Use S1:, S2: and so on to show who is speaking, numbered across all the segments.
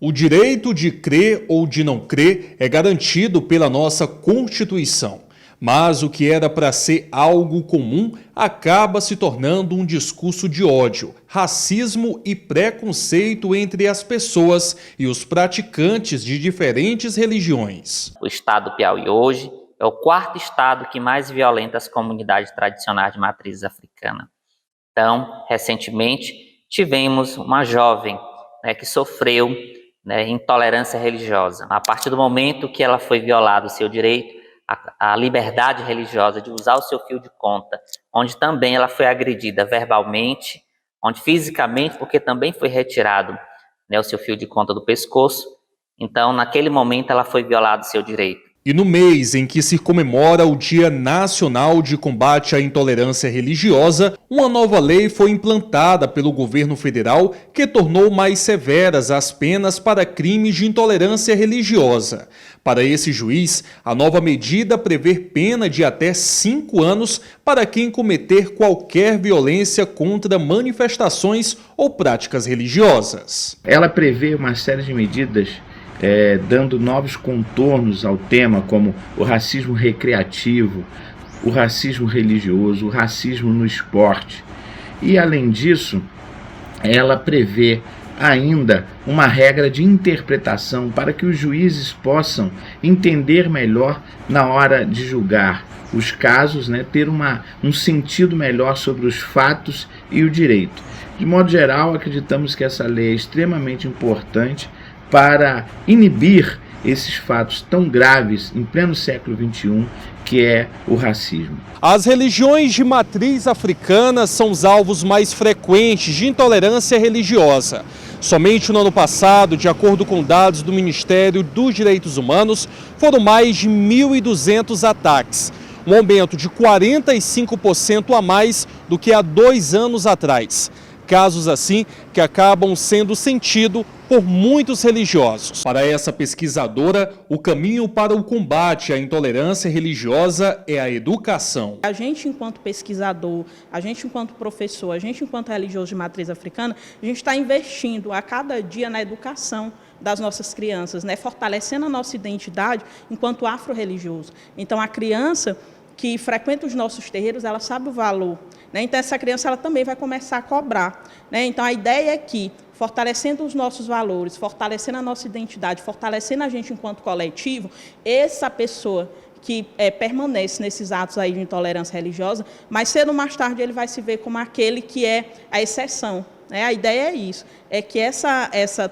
S1: O direito de crer ou de não crer é garantido pela nossa Constituição. Mas o que era para ser algo comum acaba se tornando um discurso de ódio, racismo e preconceito entre as pessoas e os praticantes de diferentes religiões.
S2: O estado do Piauí hoje é o quarto estado que mais violenta as comunidades tradicionais de matriz africana. Então, recentemente, tivemos uma jovem que sofreu intolerância religiosa. A partir do momento que ela foi violado o seu direito à liberdade religiosa de usar o seu fio de conta, onde também ela foi agredida verbalmente, onde fisicamente, porque também foi retirado o seu fio de conta do pescoço. Então, naquele momento, ela foi violado o seu direito.
S1: E no mês em que se comemora o Dia Nacional de Combate à Intolerância Religiosa, uma nova lei foi implantada pelo governo federal que tornou mais severas as penas para crimes de intolerância religiosa. Para esse juiz, a nova medida prevê pena de até 5 anos para quem cometer qualquer violência contra manifestações ou práticas religiosas.
S3: Ela prevê uma série de medidas dando novos contornos ao tema, como o racismo recreativo, o racismo religioso, o racismo no esporte. E, além disso, ela prevê ainda uma regra de interpretação para que os juízes possam entender melhor na hora de julgar os casos, ter um sentido melhor sobre os fatos e o direito. De modo geral, acreditamos que essa lei é extremamente importante para inibir esses fatos tão graves em pleno século XXI, que é o racismo.
S1: As religiões de matriz africana são os alvos mais frequentes de intolerância religiosa. Somente no ano passado, de acordo com dados do Ministério dos Direitos Humanos, foram mais de 1.200 ataques, um aumento de 45% a mais do que há 2 anos atrás. Casos assim que acabam sendo sentidos por muitos religiosos. Para essa pesquisadora, o caminho para o combate à intolerância religiosa é a educação.
S4: A gente, enquanto pesquisador, a gente, enquanto professor, a gente, enquanto religioso de matriz africana, a gente está investindo a cada dia na educação das nossas crianças, fortalecendo a nossa identidade enquanto afro-religioso. Então, a criança que frequenta os nossos terreiros, ela sabe o valor. Então, essa criança ela também vai começar a cobrar. Então, a ideia é que, fortalecendo os nossos valores, fortalecendo a nossa identidade, fortalecendo a gente enquanto coletivo, essa pessoa que permanece nesses atos aí de intolerância religiosa, mais cedo ou mais tarde ele vai se ver como aquele que é a exceção. A ideia é isso, é que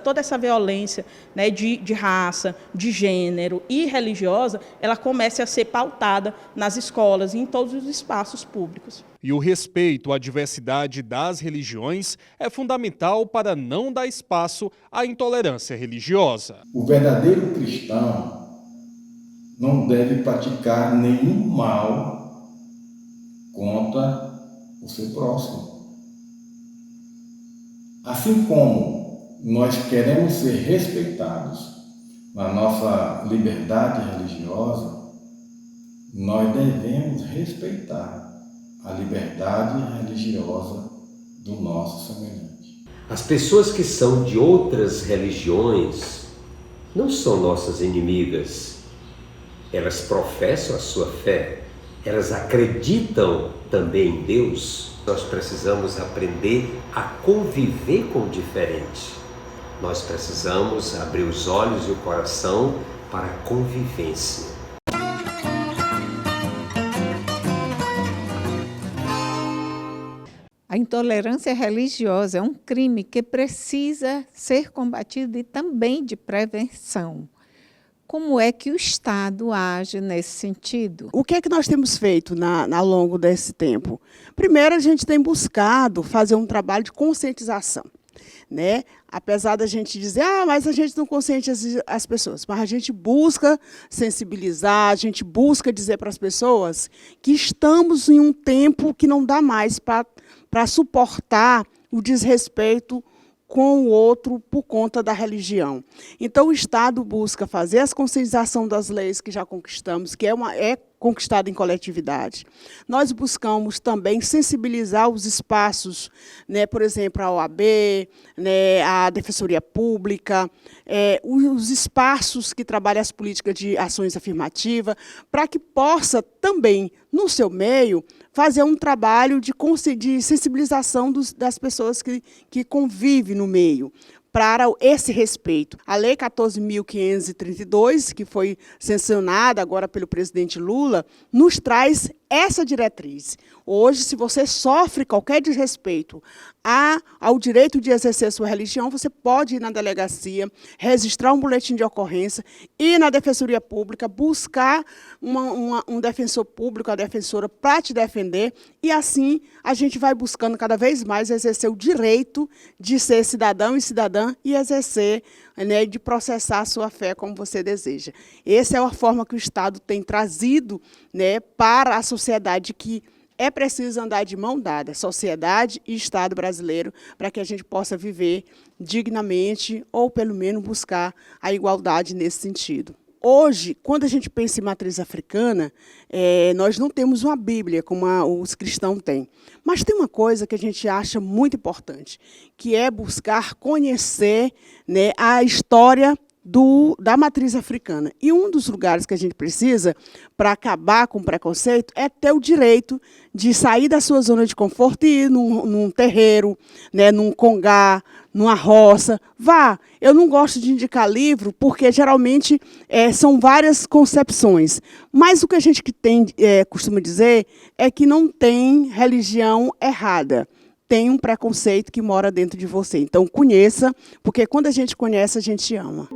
S4: toda essa violência de raça, de gênero e religiosa, ela comece a ser pautada nas escolas e em todos os espaços públicos.
S1: E o respeito à diversidade das religiões é fundamental para não dar espaço à intolerância religiosa.
S5: O verdadeiro cristão não deve praticar nenhum mal contra o seu próximo. Assim como nós queremos ser respeitados na nossa liberdade religiosa, nós devemos respeitar a liberdade religiosa do nosso semelhante.
S6: As pessoas que são de outras religiões não são nossas inimigas. Elas professam a sua fé, elas acreditam também em Deus. Nós precisamos aprender a conviver com o diferente. Nós precisamos abrir os olhos e o coração para a convivência.
S7: A intolerância religiosa é um crime que precisa ser combatido e também de prevenção. Como é que o Estado age nesse sentido?
S8: O que é que nós temos feito ao longo desse tempo? Primeiro, a gente tem buscado fazer um trabalho de conscientização. Apesar da gente dizer, mas a gente não conscientiza as pessoas, mas a gente busca sensibilizar, a gente busca dizer para as pessoas que estamos em um tempo que não dá mais para suportar o desrespeito com o outro por conta da religião. Então, o Estado busca fazer a conscientização das leis que já conquistamos, que é conquistada em coletividade. Nós buscamos também sensibilizar os espaços, né, por exemplo, a OAB, né, a Defensoria Pública, os espaços que trabalham as políticas de ações afirmativas, para que possa também, no seu meio, fazer um trabalho de sensibilização das pessoas que convivem no meio, para esse respeito. A Lei 14.532, que foi sancionada agora pelo presidente Lula, nos traz essa diretriz. Hoje, se você sofre qualquer desrespeito ao direito de exercer sua religião, você pode ir na delegacia, registrar um boletim de ocorrência, ir na Defensoria Pública, buscar um defensor público, a defensora, para te defender, e assim a gente vai buscando cada vez mais exercer o direito de ser cidadão e cidadã e exercer, né, de processar a sua fé como você deseja. Essa é a forma que o Estado tem trazido, né, para a sociedade, que é preciso andar de mão dada, sociedade e Estado brasileiro, para que a gente possa viver dignamente ou, pelo menos, buscar a igualdade nesse sentido. Hoje, quando a gente pensa em matriz africana, nós não temos uma Bíblia, como os cristãos têm. Mas tem uma coisa que a gente acha muito importante, que é buscar conhecer, né, a história da matriz africana. E um dos lugares que a gente precisa, para acabar com o preconceito, é ter o direito de sair da sua zona de conforto e ir num terreiro, né, num congá, numa roça. Vá! Eu não gosto de indicar livro, porque geralmente são várias concepções. Mas o que a gente costuma dizer é que não tem religião errada. Tem um preconceito que mora dentro de você. Então, conheça, porque quando a gente conhece, a gente ama.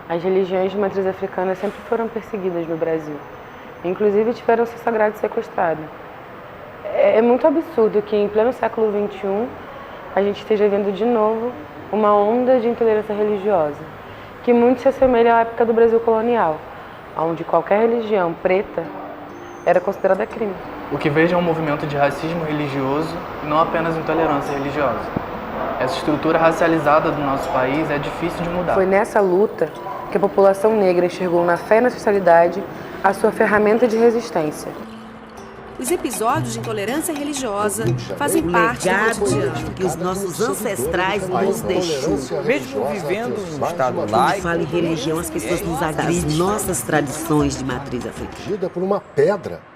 S9: As religiões de matriz africana sempre foram perseguidas no Brasil. Inclusive tiveram seu sagrado sequestrado. É muito absurdo que em pleno século XXI a gente esteja vendo de novo uma onda de intolerância religiosa, que muito se assemelha à época do Brasil colonial, onde qualquer religião preta era considerada crime.
S10: O que vejo é um movimento de racismo religioso e não apenas intolerância religiosa. Essa estrutura racializada do nosso país é difícil de mudar.
S9: Foi nessa luta que a população negra enxergou na fé e na ancestralidade a sua ferramenta de resistência.
S11: Os episódios de intolerância religiosa fazem parte do cotidiano
S12: que os nossos ancestrais nos deixou.
S13: Mesmo vivendo em um estado laico,
S12: fala em religião, as pessoas nos agridem. As nossas tradições de matriz africana.
S14: Por uma pedra.